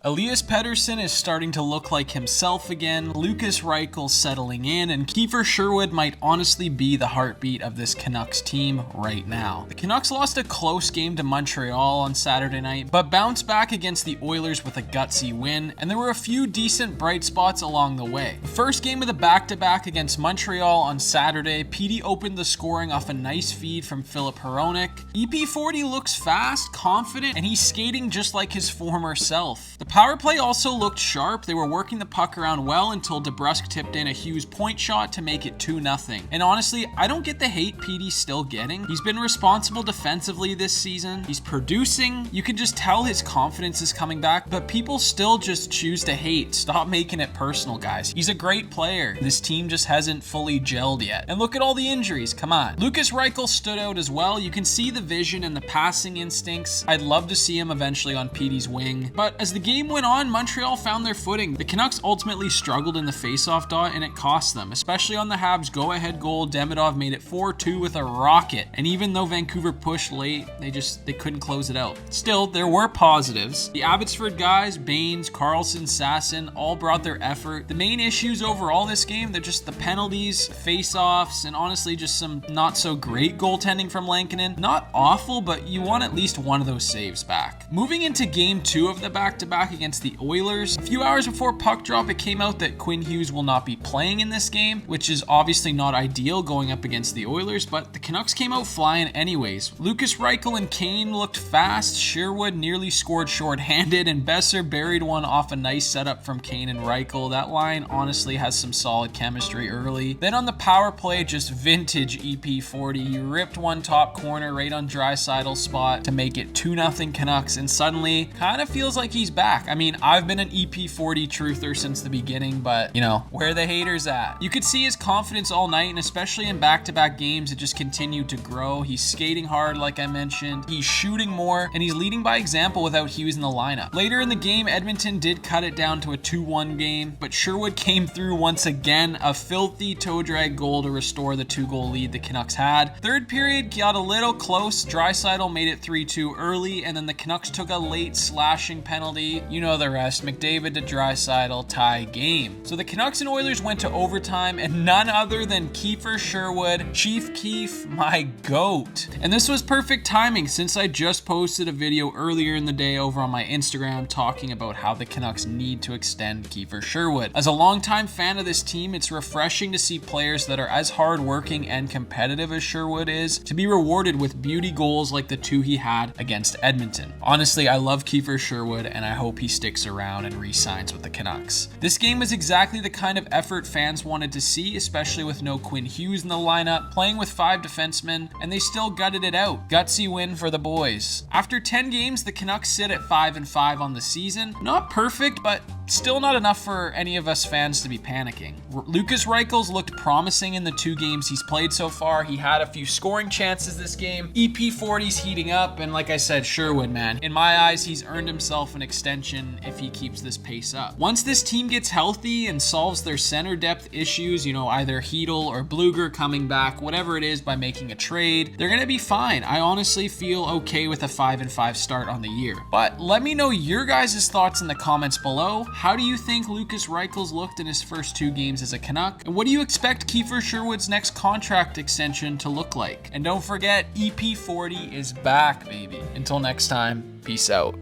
Elias Pettersson is starting to look like himself again, Lukas Reichel settling in, and Kiefer Sherwood might honestly be the heartbeat of this Canucks team right now. The Canucks lost a close game to Montreal on Saturday night, but bounced back against the Oilers with a gutsy win, and there were a few decent bright spots along the way. The first game of the back-to-back against Montreal on Saturday, Petey opened the scoring off a nice feed from Filip Hronek. EP40 looks fast, confident, and he's skating just like his former self. The power play also looked sharp. They were working the puck around well until DeBrusk tipped in a Hughes point shot to make it 2-0. And honestly, I don't get the hate Petey's still getting. He's been responsible defensively this season. He's producing. You can just tell his confidence is coming back, but people still just choose to hate. Stop making it personal, guys. He's a great player. This team just hasn't fully gelled yet. And look at all the injuries. Come on. Lukas Reichel stood out as well. You can see the vision and the passing instincts. I'd love to see him eventually on Petey's wing. But as the game went on, Montreal found their footing. The Canucks ultimately struggled in the faceoff dot, and it cost them, especially on the Habs' go-ahead goal. Demidov made it 4-2 with a rocket, and even though Vancouver pushed late, they couldn't close it out. Still, there were positives. The Abbotsford guys, Baines, Carlson, Sasson, all brought their effort. The main issues overall this game, they're just the penalties, faceoffs, and honestly just some not so great goaltending from Lankinen. Not awful, but you want at least one of those saves back. Moving into game 2 of the back-to-back against the Oilers. A few hours before puck drop, it came out that Quinn Hughes will not be playing in this game, which is obviously not ideal going up against the Oilers, but the Canucks came out flying anyways. Lukas Reichel and Kane looked fast, Sherwood nearly scored shorthanded, and Besser buried one off a nice setup from Kane and Reichel. That line honestly has some solid chemistry early. Then on the power play, just vintage EP40. He ripped one top corner right on Draisaitl's spot to make it 2-0 Canucks, and suddenly kind of feels like he's back. I mean, I've been an EP40 truther since the beginning, but you know, where are the haters at? You could see his confidence all night, and especially in back-to-back games, it just continued to grow. He's skating hard, like I mentioned. He's shooting more, and he's leading by example without Hughes in the lineup. Later in the game, Edmonton did cut it down to a 2-1 game, but Sherwood came through once again, a filthy toe drag goal to restore the 2-goal lead the Canucks had. Third period got a little close. Draisaitl made it 3-2 early, and then the Canucks took a late slashing penalty. You know the rest. McDavid to Draisaitl, tie game. So the Canucks and Oilers went to overtime, and none other than Kiefer Sherwood, Chief Keef, my GOAT. And this was perfect timing since I just posted a video earlier in the day over on my Instagram talking about how the Canucks need to extend Kiefer Sherwood. As a longtime fan of this team, it's refreshing to see players that are as hardworking and competitive as Sherwood is to be rewarded with beauty goals like the 2 he had against Edmonton. Honestly, I love Kiefer Sherwood, and I hope he sticks around and re-signs with the Canucks. This game was exactly the kind of effort fans wanted to see, especially with no Quinn Hughes in the lineup, playing with 5 defensemen, and they still gutted it out. Gutsy win for the boys. After 10 games, the Canucks sit at 5-5 on the season. Not perfect, but still not enough for any of us fans to be panicking. Lukas Reichel's looked promising in the 2 games he's played so far. He had a few scoring chances this game. EP40's heating up, and like I said, Sherwood, man, in my eyes, he's earned himself an extension if he keeps this pace up. Once this team gets healthy and solves their center depth issues, you know, either Hedl or Bluger coming back, whatever it is, by making a trade, they're gonna be fine. I honestly feel okay with a 5-5 start on the year. But let me know your guys' thoughts in the comments below. How do you think Lukas Reichel's looked in his first 2 games as a Canuck? And what do you expect Kiefer Sherwood's next contract extension to look like? And don't forget, EP40 is back, baby. Until next time, peace out.